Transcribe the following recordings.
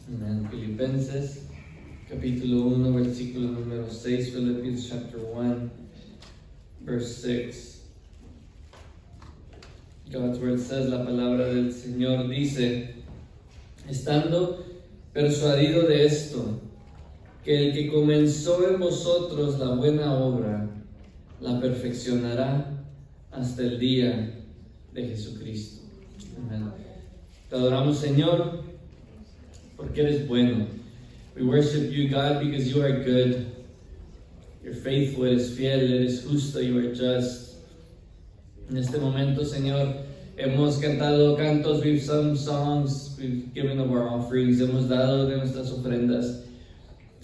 Amén. Filipenses, capítulo 1, versículo número 6. Philippians chapter 1, verse 6. God's word says, la palabra del Señor dice, estando persuadido de esto, que el que comenzó en vosotros la buena obra, la perfeccionará hasta el día de Jesucristo. Amén. Te adoramos, Señor, porque eres bueno. We worship you, God, because you are good. You're faithful, eres fiel, eres justo, you are just. En este momento, Señor, hemos cantado cantos, we've sung songs, we've given of our offerings, hemos dado de nuestras ofrendas.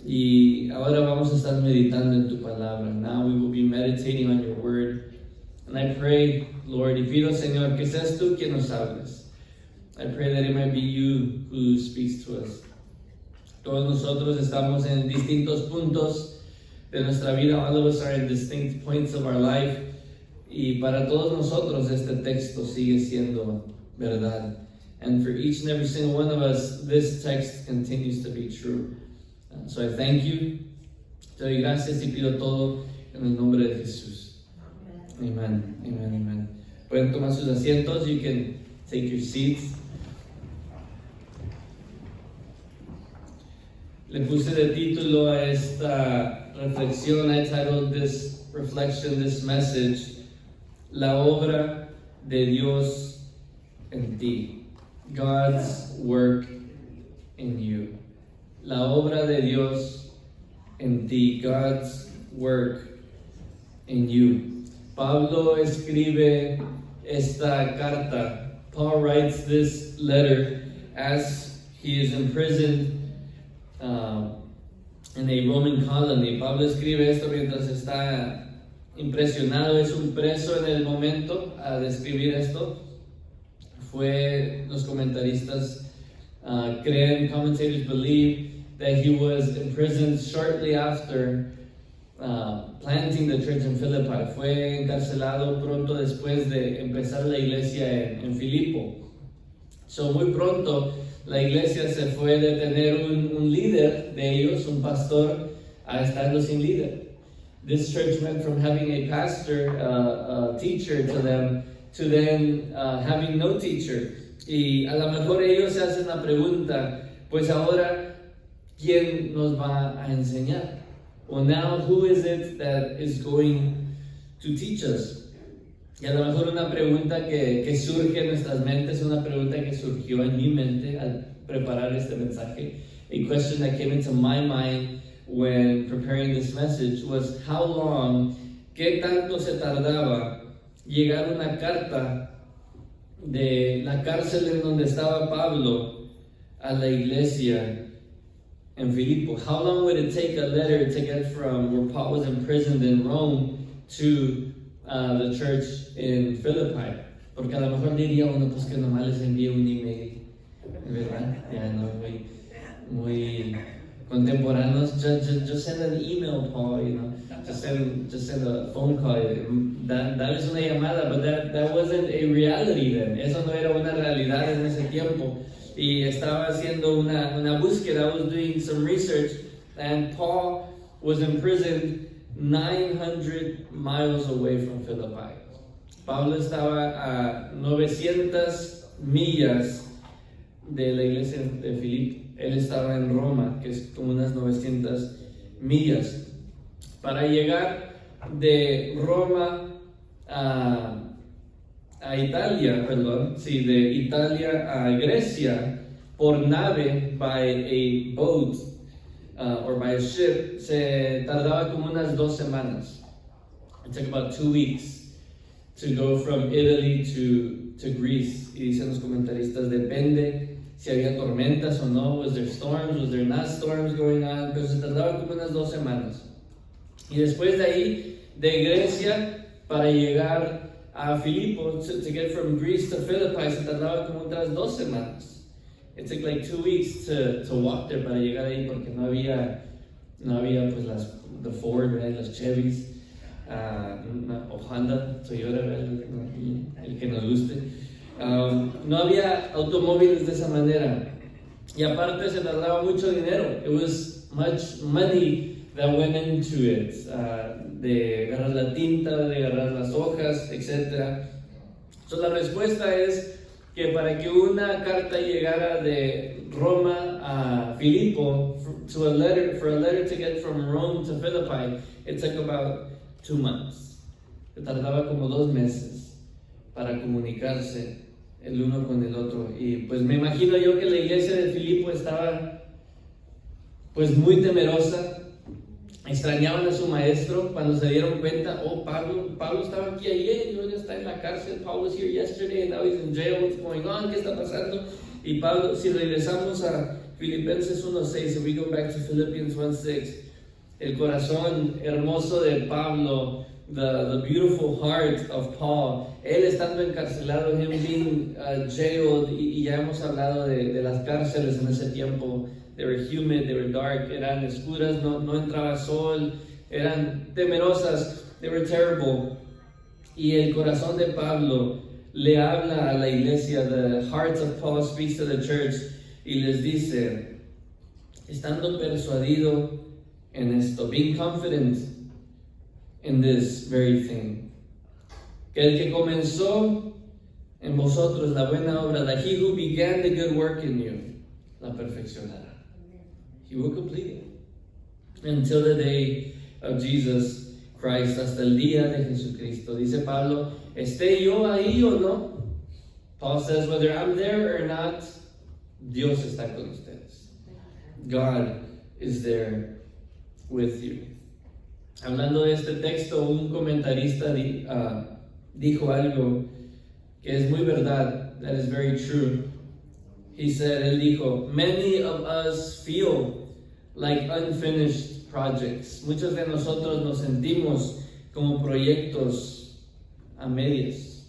Y ahora vamos a estar meditando en tu palabra. Now we will be meditating on your word. And I pray, Lord, y pido, Señor, que seas tú quien nos hables. I pray that it might be you who speaks to us. Todos nosotros estamos en distintos puntos de nuestra vida. All of us are in distinct points of our life. Y para todos nosotros este texto sigue siendo verdad. And for each and every single one of us, this text continues to be true. So I thank you. Te doy gracias y pido todo en el nombre de Jesús. Amen. Amen. Amen. Pueden tomar sus asientos. You can take your seats. Le puse de título a esta reflexión. I titled this reflection, this message, La obra de Dios en ti. God's work in you. La obra de Dios en ti. God's work in you. Pablo escribe esta carta. Paul writes this letter as he is imprisoned en a Roman colony. Pablo escribe esto mientras está impresionado, es un preso en el momento a describir esto. Los comentaristas creen, commentators believe that he was imprisoned shortly after planting the church in Philippi. Fue encarcelado pronto después de empezar la iglesia en Filipo. So muy pronto la iglesia se fue de tener un líder de ellos, un pastor, a estando sin líder. This church went from having a pastor, a teacher to then having no teacher. Y a lo mejor ellos se hacen la pregunta, pues ahora, ¿quién nos va a enseñar? Well, now who is it that is going to teach us? Y a lo mejor una pregunta que surge en nuestras mentes, una pregunta que surgió en mi mente al preparar este mensaje. A question that came into my mind when preparing this message was how long, qué tanto se tardaba llegar una carta de la cárcel en donde estaba Pablo a la iglesia en Filipo. How long would it take a letter to get from where Paul was imprisoned in Rome to the church in Philippi? Porque a lo mejor diría uno, pues que nomás les envíe un email, ¿verdad? Ya no muy contemporáneos. Just send an email, Paul, you know. Just send a phone call. Darles una llamada, but that wasn't a reality then. Eso no era una realidad en ese tiempo. Y estaba haciendo una búsqueda. I was doing some research, and Paul was imprisoned 900 miles away from Philippi. Pablo estaba a 900 millas de la iglesia de Filipo. Él estaba en Roma, que es como unas 900 millas. Para llegar de Roma a Italia, de Italia a Grecia, por nave, by a boat, or by a ship, se tardaba como unas 2 semanas. It took about 2 weeks to go from Italy to Greece. Y dicen los comentaristas, depende si había tormentas o no. Was there storms? Was there not storms going on? Pero se tardaba como unas 2 semanas. Y después de ahí, de Grecia, para llegar a Filipo, to get from Greece to Philippi, se tardaba como otras 2 semanas. It took like 2 weeks to walk there para llegar ahí, porque no había pues the Ford, ¿verdad? Las Chevys, o Honda, Toyota, ¿verdad? El que nos guste. No había automóviles de esa manera. Y aparte se tardaba mucho dinero. It was much money that went into it. De agarrar la tinta, de agarrar las hojas, etc. So, la respuesta es que para que una carta llegara de Roma a Filipo, for a letter to get from Rome to Philippi, it took about 2 months. Se tardaba como 2 meses para comunicarse el uno con el otro. Y pues me imagino yo que la iglesia de Filipo estaba pues muy temerosa. Extrañaban a su maestro cuando se dieron cuenta, oh, Pablo estaba aquí ayer y hoy está en la cárcel. Paul was here yesterday and now he's in jail. What's going on? ¿Qué está pasando? Y Pablo, si regresamos a Filipenses 1:6, if we go back to Philippians 1:6, el corazón hermoso de Pablo, the beautiful heart of Paul, él estando encarcelado, him being jailed, y ya hemos hablado de las cárceles en ese tiempo. They were humid, they were dark, eran oscuras, no entraba sol, eran temerosas, they were terrible. Y el corazón de Pablo le habla a la iglesia, the heart of Paul speaks to the church, y les dice, estando persuadido en esto, being confident in this very thing, que el que comenzó en vosotros la buena obra, that he who began the good work in you, la perfeccionará. He will complete it until the day of Jesus Christ, hasta el día de Jesucristo. Dice Pablo, esté yo ahí o no. Paul says, whether I'm there or not, Dios está con ustedes. God is there with you. Hablando de este texto, un comentarista dijo algo que es muy verdad. That is very true. He said, él dijo, many of us feel like unfinished projects. Muchos de nosotros nos sentimos como proyectos a medias.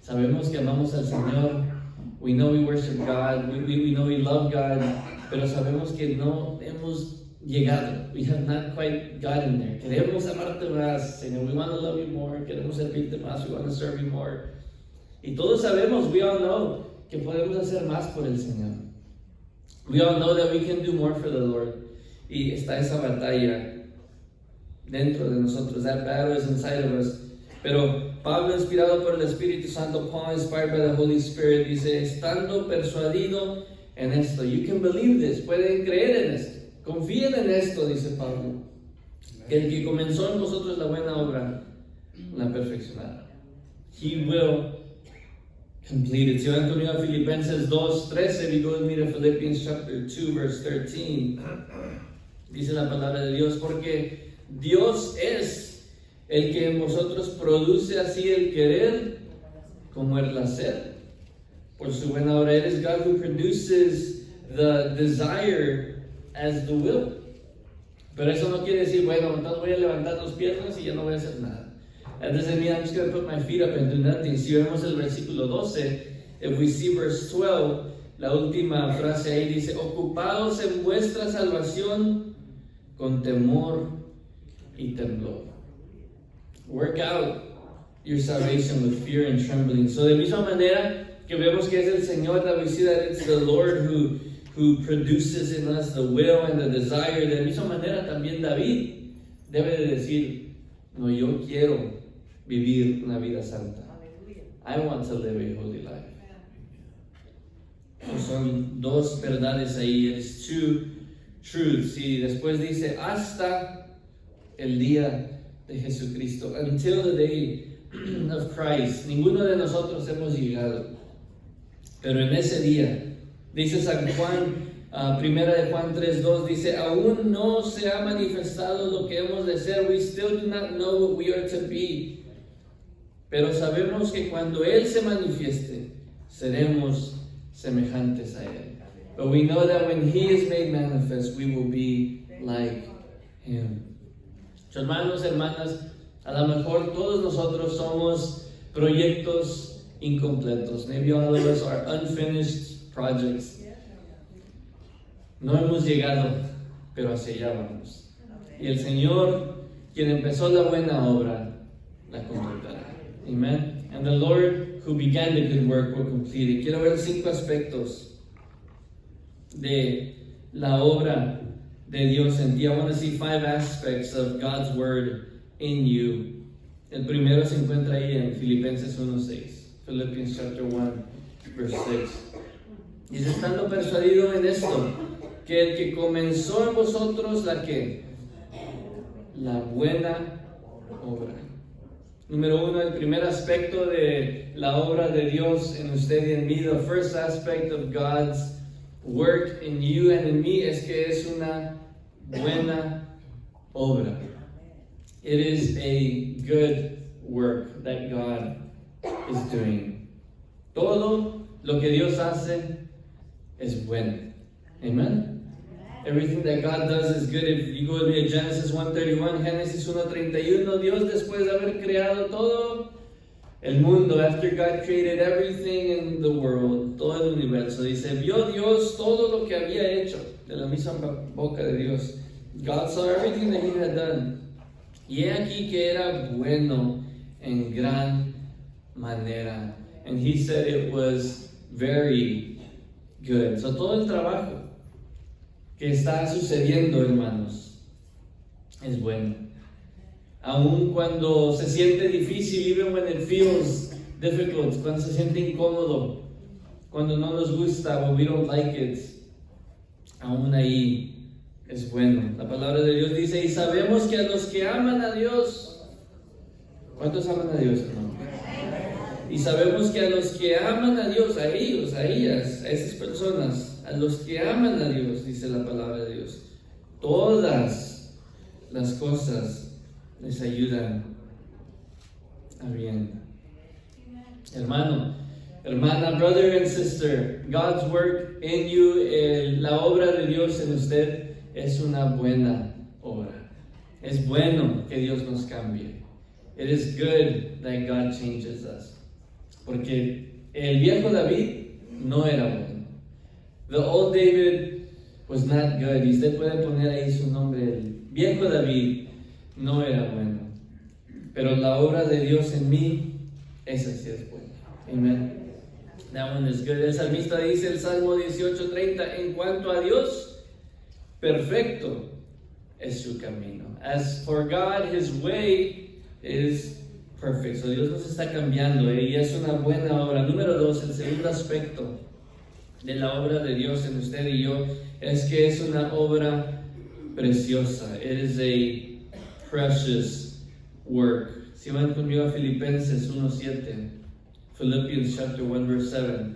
Sabemos que amamos al Señor. We know we worship God. We know we love God. Pero sabemos que no hemos llegado. We have not quite gotten there. Queremos amarte más, Señor. We want to love you more. Queremos servirte más. We want to serve you more. Y todos sabemos, we all know, que podemos hacer más por el Señor. We all know that we can do more for the Lord. Y está esa batalla dentro de nosotros. That battle is inside of us. Pero Pablo, inspirado por el Espíritu Santo, Paul, inspired by the Holy Spirit, dice, estando persuadido en esto. You can believe this. Pueden creer en esto. Confíen en esto, dice Pablo. Que el que comenzó en vosotros la buena obra, la perfeccionará. He will completed. Si van conmigo a Filipenses 2:13, we go with me to Philippians chapter 2, verse 13. Dice la palabra de Dios, porque Dios es el que en vosotros produce así el querer como el hacer. Por su buena obra, it is God who produces the desire as the will. Pero eso no quiere decir, bueno, entonces voy a levantar los piernas y ya no voy a hacer nada. That doesn't mean I'm just going to put my feet up and do nothing. Si vemos el versículo 12, if we see verse 12, la última frase ahí dice, ocupados en vuestra salvación con temor y temblor. Work out your salvation with fear and trembling. So de misma manera que vemos que es el Señor, that we see that it's the Lord who produces in us the will and the desire. De misma manera también David debe de decir, no, yo quiero vivir una vida santa. I want to live a holy life. Son dos verdades ahí. It's two truths. Y después dice, hasta el día de Jesucristo. Until the day of Christ. Ninguno de nosotros hemos llegado. Pero en ese día, dice San Juan, Primera de Juan 3:2, dice, aún no se ha manifestado lo que hemos de ser. We still do not know what we are to be. Pero sabemos que cuando Él se manifieste, seremos semejantes a Él. But we know that when He is made manifest, we will be like Him. Hermanos, hermanas, a lo mejor todos nosotros somos proyectos incompletos. Maybe all of us are unfinished projects. No hemos llegado, pero hacia allá vamos. Y el Señor, quien empezó la buena obra, la completará. Amen. And the Lord who began the good work will complete it. Quiero ver 5 aspectos de la obra de Dios en ti. I want to see 5 aspects of God's word in you. El primero se encuentra ahí en Filipenses 1:6. Philippians chapter 1, verse 6. Dice, estando persuadido en esto, que el que comenzó en vosotros la buena obra. Número 1, el primer aspecto de la obra de Dios en usted y en mí, the first aspect of God's work in you and in me, es que es una buena obra. It is a good work that God is doing. Todo lo que Dios hace es bueno. Amen? Everything that God does is good. If you go to Genesis 1:31, Génesis 1:31, Dios después de haber creado todo el mundo, after God created everything in the world, todo el universo, dice, vio Dios todo lo que había hecho, de la misma boca de Dios. God saw everything that He had done. Y he aquí que era bueno en gran manera. And He said it was very good. So todo el trabajo que está sucediendo, hermanos, es bueno. Aun cuando se siente difícil, even when it feels difficult, cuando se siente incómodo, cuando no nos gusta, when we don't like it, aún ahí es bueno. La palabra de Dios dice, y sabemos que a los que aman a Dios, ¿cuántos aman a Dios, hermano? Y sabemos que a los que aman a Dios, a ellos, a ellas, a esas personas, a los que aman a Dios, dice la palabra de Dios, todas las cosas les ayudan a bien. Hermano, hermana, brother and sister, God's work in you, la obra de Dios en usted es una buena obra. Es bueno que Dios nos cambie. It is good that God changes us. Porque el viejo David no era bueno. The old David was not good. Y usted puede poner ahí su nombre. El viejo David no era bueno. Pero la obra de Dios en mí, esa sí es buena. Amen. That one is good. El salmista dice el Salmo 18:30, en cuanto a Dios, perfecto es su camino. As for God, His way is perfect. So Dios nos está cambiando y es una buena obra. Número 2, el segundo aspecto de la obra de Dios en usted y yo es que es una obra preciosa. It is a precious work. Si van conmigo a Filipenses 1:7, Philippians chapter 1 verse 7.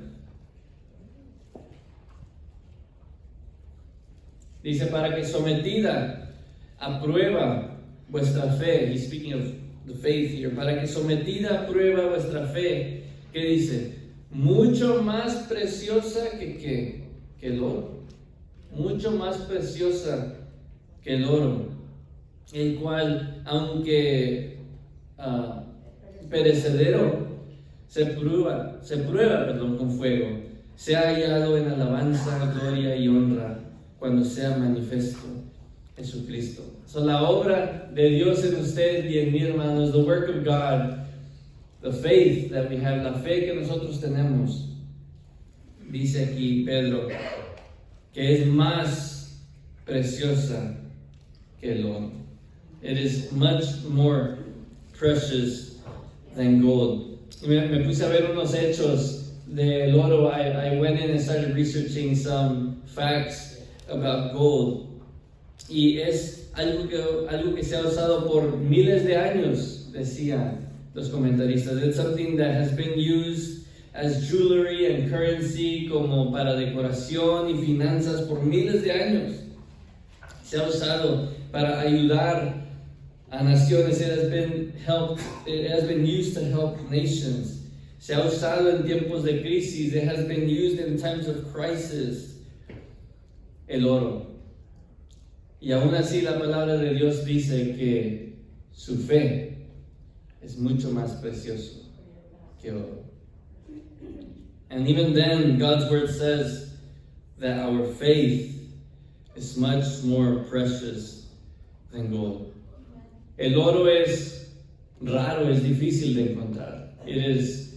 Dice, para que sometida a prueba vuestra fe, he's speaking of the faith here, para que sometida a prueba vuestra fe, ¿qué dice? Mucho más preciosa que el oro, mucho más preciosa que el oro, el cual, aunque perecedero, se prueba con fuego, sea hallado en alabanza, gloria y honra cuando sea manifiesto Jesucristo. So, la obra de Dios en usted y en mí, hermanos, the work of God, the faith that we have, la fe que nosotros tenemos, dice aquí Pedro, que es más preciosa que el oro. It is much more precious than gold. Y me puse a ver unos hechos del oro. I went in and started researching some facts about gold. Y es algo que se ha usado por miles de años, decían los comentaristas. It's something that has been used as jewelry and currency, como para decoración y finanzas por miles de años. Se ha usado para ayudar a naciones. It has been used to help nations. Se ha usado en tiempos de crisis. It has been used in times of crisis. El oro. Y aún así la palabra de Dios dice que su fe es mucho más precioso que oro. And even then, God's word says that our faith is much more precious than gold. El oro es raro, es difícil de encontrar. It is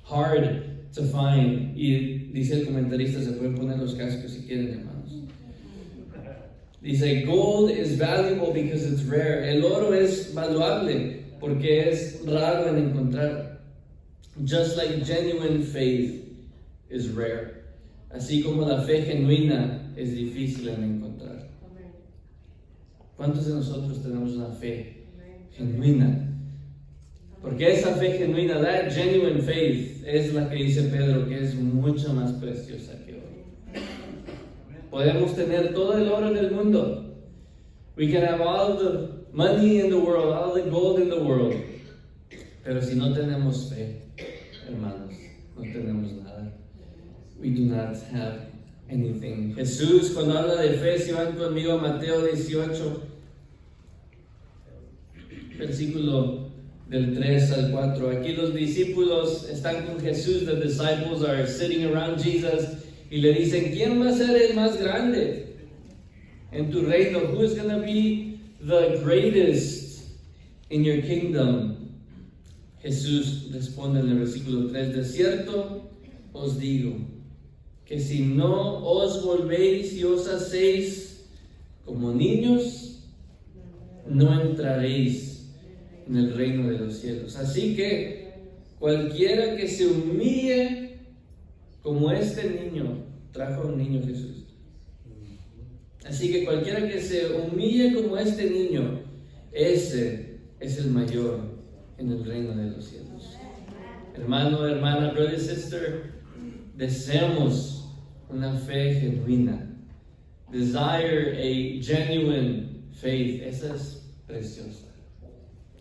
hard to find. Y dice el comentarista, se pueden poner los cascos si quieren, hermanos. Dice, gold is valuable because it's rare. El oro es valuable porque es raro en encontrar. Just like genuine faith is rare. Así como la fe genuina es difícil en encontrar. ¿Cuántos de nosotros tenemos una fe genuina? Porque esa fe genuina, that genuine faith, es la que dice Pedro que es mucho más preciosa que oro. Podemos tener todo el oro del mundo. We can have all the money in the world, all the gold in the world. Pero si no tenemos fe, hermanos, no tenemos nada. We do not have anything. Jesús, cuando habla de fe, si van conmigo a Mateo 18, versículo del 3 al 4. Aquí los discípulos están con Jesús, the disciples are sitting around Jesus, y le dicen, ¿quién va a ser el más grande en tu reino? Who is going to be the greatest in your kingdom? Jesús responde en el versículo 3, de cierto os digo, que si no os volvéis y os hacéis como niños, no entraréis en el reino de los cielos. Así que cualquiera que se humille como este niño, trajo a un niño Jesús. Así que cualquiera que se humille como este niño, ese es el mayor en el reino de los cielos. Hermano, hermana, brother, sister, deseamos una fe genuina. Desire a genuine faith. Esa es preciosa.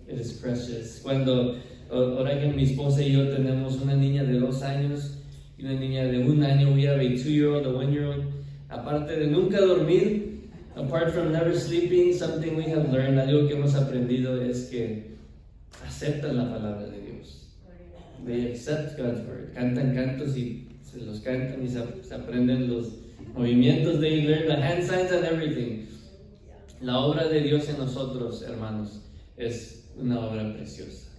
It is precious. Cuando, ahora que mi esposa y yo tenemos una niña de 2 años y una niña de 1 año, we have a 2-year-old, a 1-year-old. Aparte de nunca dormir, apart from never sleeping, something we have learned, algo que hemos aprendido es que aceptan la palabra de Dios. They accept God's word. Cantan cantos y se los cantan y se aprenden los movimientos. They learn the hand signs and everything. La obra de Dios en nosotros, hermanos, es una obra preciosa.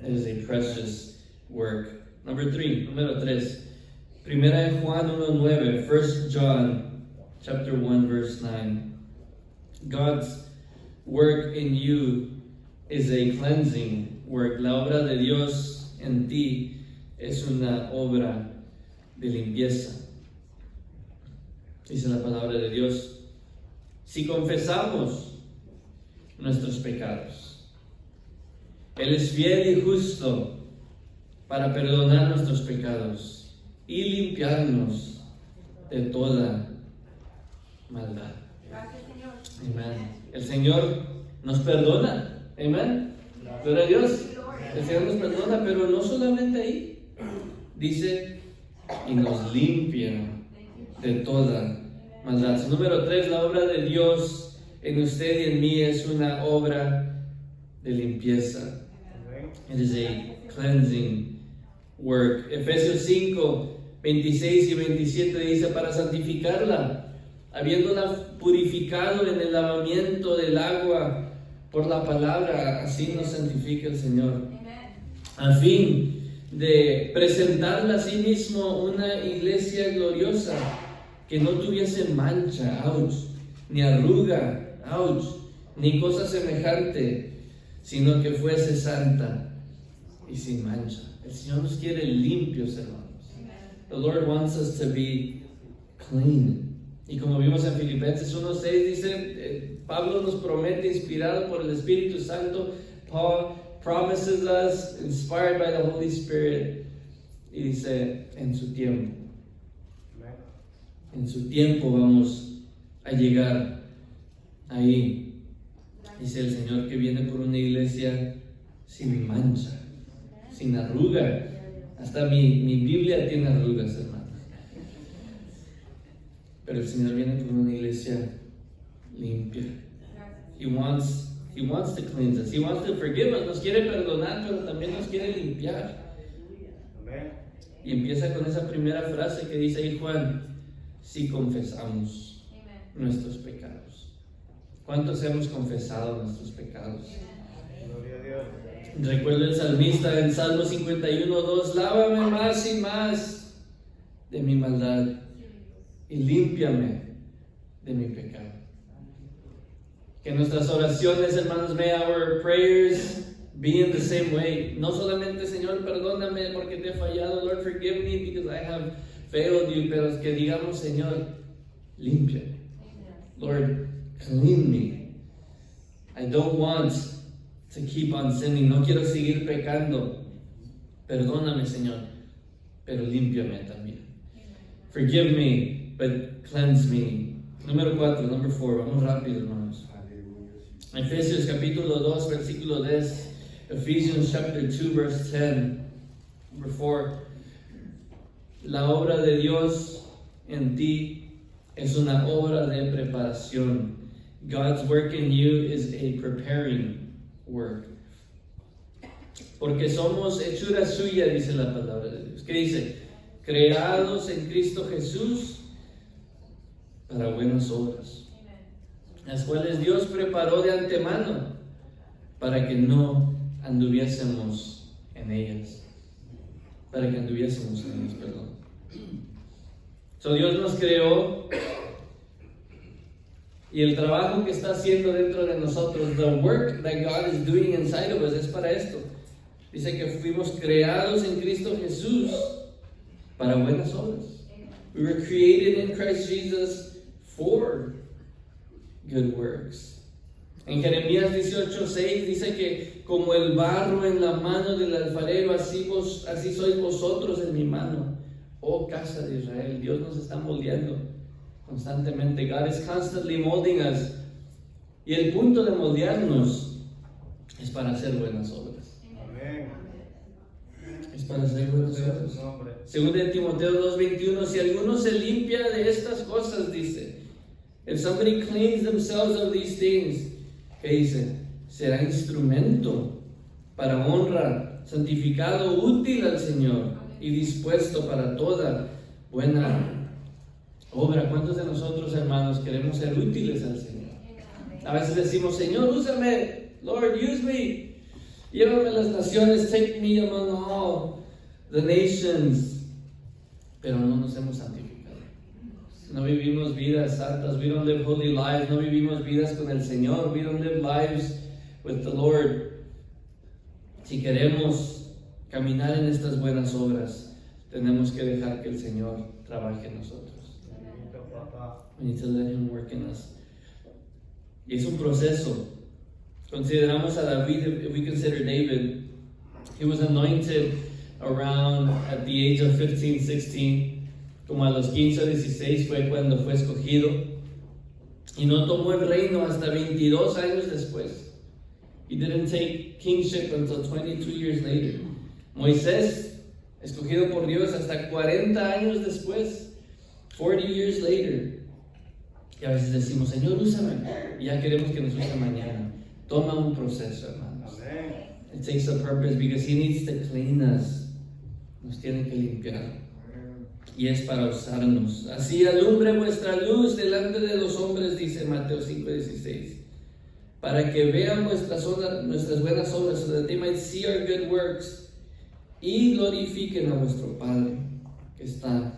It is a precious work. Número 3. Primera de Juan 1:9. 1 John chapter 1 verse 9. God's work in you is a cleansing work. La obra de Dios en ti es una obra de limpieza. Dice la palabra de Dios, si confesamos nuestros pecados, Él es fiel y justo para perdonar nuestros pecados y limpiarnos de toda maldad. Gracias, Señor. Amén. El Señor nos perdona. Amén. Gloria a Dios. El Señor nos perdona, pero no solamente ahí. Dice, y nos limpia de toda maldad. Número 3, la obra de Dios en usted y en mí es una obra de limpieza. It is a cleansing work. Efesios 5, 26 y 27 dice, para santificarla, habiéndola purificado en el lavamiento del agua por la palabra, así nos santifica el Señor. A fin de presentarla a sí mismo una iglesia gloriosa, que no tuviese mancha, ouch, ni arruga, ouch, ni cosa semejante, sino que fuese santa y sin mancha. El Señor nos quiere limpios, hermanos. The Lord wants us to be clean. Y como vimos en Filipenses 1:6, dice, Pablo nos promete, inspirado por el Espíritu Santo, Paul promises us, inspired by the Holy Spirit, y dice, en su tiempo. En su tiempo vamos a llegar ahí. Dice el Señor que viene por una iglesia sin mancha, sin arruga. Hasta mi Biblia tiene arrugas, hermanos. Pero el Señor viene por una iglesia limpia. He wants to cleanse us. He wants to forgive us. Nos quiere perdonar, pero también nos quiere limpiar. Y empieza con esa primera frase que dice ahí Juan, si confesamos nuestros pecados. ¿Cuántos hemos confesado nuestros pecados? Gloria a Dios. Recuerdo el salmista en Salmo 51:2, lávame más y más de mi maldad y límpiame de mi pecado. Que nuestras oraciones, hermanos, may our prayers be in the same way. No solamente, Señor, perdóname porque te he fallado, Lord, forgive me because I have failed you, pero que digamos, Señor, límpiame. Lord, clean me. I don't want to keep on sinning. No quiero seguir pecando. Perdóname, Señor, pero límpiame también. Forgive me, but cleanse me. Número 4, number 4. Vamos rápido, hermanos. Efesios capítulo 2, versículo 10. Ephesians chapter 2, verse 10. Number 4. La obra de Dios en ti es una obra de preparación. God's work in you is a preparing work. Porque somos hechura suya, dice la palabra de Dios. ¿Qué dice? Creados en Cristo Jesús para buenas obras, las cuales Dios preparó de antemano para que no anduviésemos en ellas. Perdón. So Dios nos creó y el trabajo que está haciendo dentro de nosotros, the work that God is doing inside of us, es para esto. Dice que fuimos creados en Cristo Jesús para buenas obras. We were created in Christ Jesus for good works. En Jeremías 18:6 dice que como el barro en la mano del alfarero, así sois vosotros en mi mano, oh casa de Israel. Dios nos está moldeando constantemente. God is constantly molding us. Y el punto de moldearnos es para hacer buenas obras. Amén. Es para hacer buenas obras. Según de Timoteo 2:21, si alguno se limpia de estas cosas, dice, if somebody cleans themselves of these things, ¿qué dice? Será instrumento para honra, santificado, útil al Señor y dispuesto para toda buena obra. ¿Cuántos de nosotros, hermanos, queremos ser útiles al Señor? A veces decimos, Señor, úsame, Lord, use me. Llévame a las naciones, take me among all the nations. Pero no nos hemos santificado. No vivimos vidas santas. We don't live holy lives. No vivimos vidas con el Señor. We don't live lives with the Lord. Si queremos caminar en estas buenas obras, tenemos que dejar que el Señor trabaje en nosotros. We need to let Him work in us. Y es un proceso. Consideramos a David. If we consider David, he was anointed around at the age of 15, 16. Como a los 15 o 16 fue cuando fue escogido. Y no tomó el reino hasta 22 años después. He didn't take kingship until 22 years later. Moisés, escogido por Dios hasta 40 años después. 40 years later. Y a veces decimos, Señor, úsame. Y ya queremos que nos use mañana. Toma un proceso, hermanos. It takes a purpose because He needs to clean us. Nos tiene que limpiar. Y es para usarnos. Así alumbre vuestra luz delante de los hombres, dice Mateo 5:16. Para que vean nuestras buenas obras, so that they might see our good works, y glorifiquen a vuestro Padre que está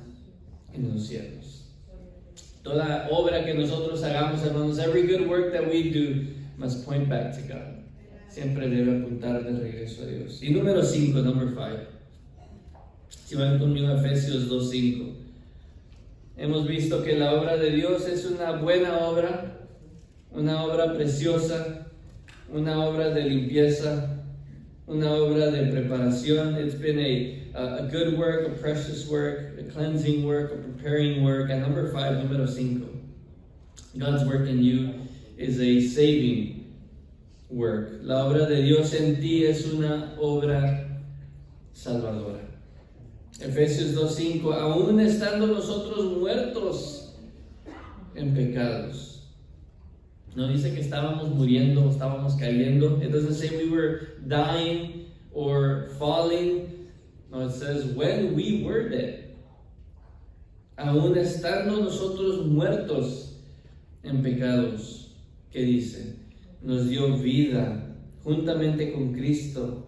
en los cielos. Toda obra que nosotros hagamos, hermanos, every good work that we do must point back to God. Siempre debe apuntar de regreso a Dios. Y número 5, number 5. Si van conmigo a Efesios 2:5. Hemos visto que la obra de Dios es una buena obra, una obra preciosa, una obra de limpieza, una obra de preparación. It's been a good work, a precious work, a cleansing work, a preparing work. And number 5, número 5. God's work in you is a saving work. La obra de Dios en ti es una obra salvadora. Efesios 2:5, aún estando nosotros muertos en pecados. No dice que estábamos muriendo, estábamos cayendo. It doesn't say we were dying or falling. No, it says when we were dead. Aún estando nosotros muertos en pecados. ¿Qué dice? Nos dio vida juntamente con Cristo.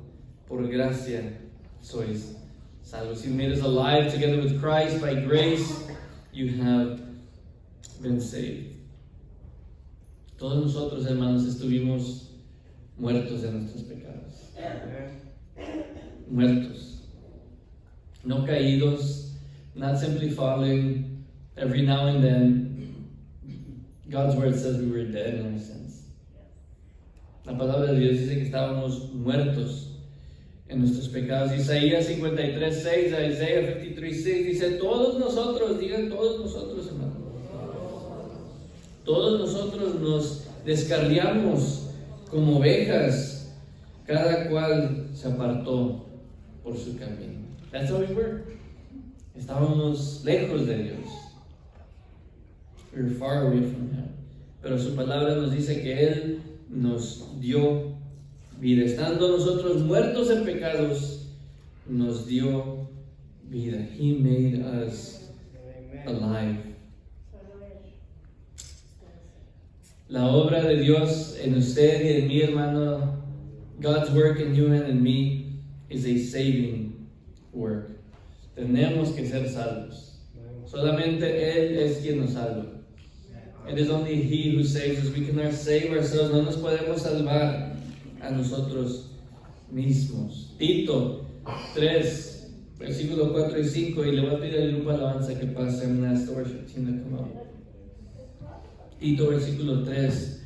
Por gracia sois salvos. He made us alive together with Christ. By grace, you have been saved. Todos nosotros, hermanos, estuvimos muertos en nuestros pecados. Muertos. No caídos, not simply falling every now and then. God's word says we were dead in our sins. La palabra de Dios dice que estábamos muertos en nuestros pecados. Isaías 53:6, Isaiah 53:6 dice, todos nosotros, digan todos nosotros, hermanos. Todos nosotros nos descarriamos como ovejas, cada cual se apartó por su camino. That's how we were. Estábamos lejos de Dios. We were far away from Him. Pero su palabra nos dice que Él nos dio vida. Estando nosotros muertos en pecados, nos dio vida. He made us alive. La obra de Dios en usted y en mi hermano, God's work in you and in me, is a saving work. Tenemos que ser salvos. Solamente Él es quien nos salva. It is only He who saves us. We cannot save ourselves. No nos podemos salvar a nosotros mismos. Tito 3, versículo 4 y 5. Y le voy a pedir al grupo alabanza que pase. I'm going to ask the worship team to come up. Tito versículo 3,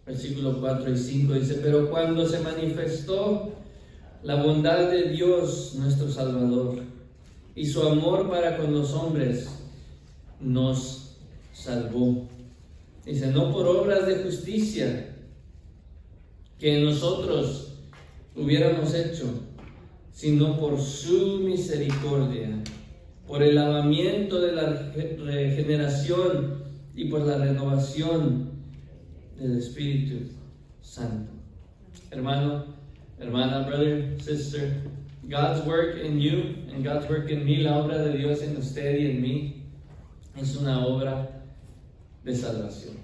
versículo 4 y 5 dice, pero cuando se manifestó la bondad de Dios nuestro Salvador y su amor para con los hombres, nos salvó. Dice, no por obras de justicia que nosotros hubiéramos hecho, sino por su misericordia, por el lavamiento de la regeneración y por la renovación del Espíritu Santo. Hermano, hermana, brother, sister, God's work in you and God's work in me, la obra de Dios en usted y en mí, es una obra de salvación.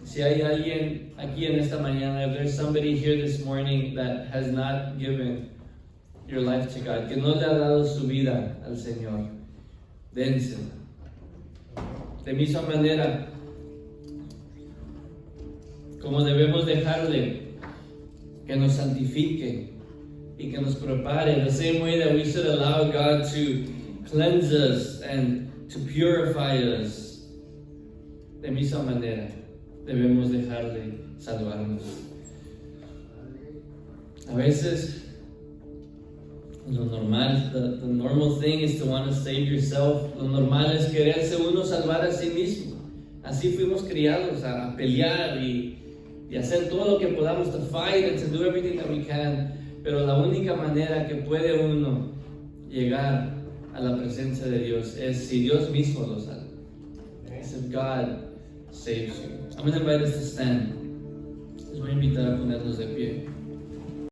Si hay alguien aquí en esta mañana, if there's somebody here this morning that has not given your life to God, que no le ha dado su vida al Señor, dénsela. De misma manera, como debemos dejarle que nos santifique y que nos prepare, the same way that we should allow God to cleanse us and to purify us, de misma manera debemos dejarle salvarnos. A veces, lo normal, the normal thing is to want to save yourself. Lo normal es quererse uno salvar a sí mismo. Así fuimos criados a pelear y hacer todo lo que podamos, to fight and to do everything that we can. Pero la única manera que puede uno llegar a la presencia de Dios es si Dios mismo lo salva. Es if God saves you. I'm going to invite us to stand. Les voy a invitar a ponernos de pie.